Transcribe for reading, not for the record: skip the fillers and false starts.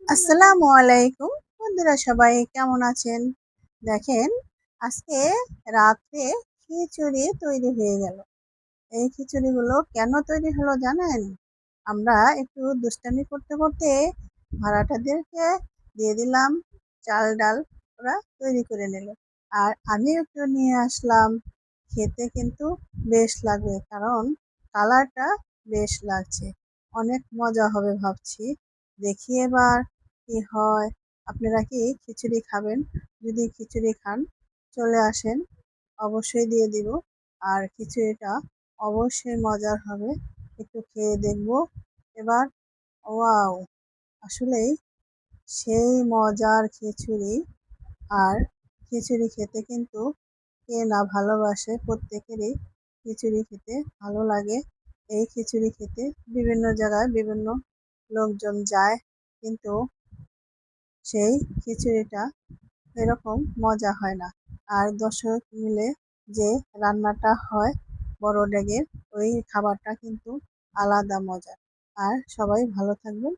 আসসালামু আলাইকুম বন্ধুরা, সবাই কেমন আছেন? দেখেন, আজকে রাত্রে খিচুড়ি তৈরি হয়ে গেল। এই খিচুড়িগুলো কেন তৈরি হলো জানেন? আমরা একটু দুষ্টামি করতে করতে ভাড়াটাদেরকে দিয়ে দিলাম চাল ডাল, ওরা তৈরি করে নিল। আর আমি একটু নিয়ে আসলাম। খেতে কিন্তু বেশ লাগবে, কারণ কালারটা বেশ লাগছে। অনেক মজা হবে ভাবছি। দেখি এবার কি হয়। আপনারা কি খিচুড়ি খাবেন? যদি খিচুড়ি খান, চলে আসেন, অবশ্যই দিয়ে দিব। আর খিচুড়িটা অবশ্যই মজার হবে। একটু খেয়ে দেখব এবার। ওয়াও, আসলেই সেই মজার খিচুড়ি। আর খিচুড়ি খেতে কিন্তু কে না ভালোবাসে, প্রত্যেকেরই খিচুড়ি খেতে ভালো লাগে। এই খিচুড়ি খেতে বিভিন্ন জায়গায় বিভিন্ন লোকজন যায়, কিন্তু সেই খিচুড়িটা এরকম মজা হয় না। আর দর্শক মিলে যে রান্নাটা হয় বড় ডেগের, ওই খাবারটা কিন্তু আলাদা মজা। আর সবাই ভালো থাকবেন।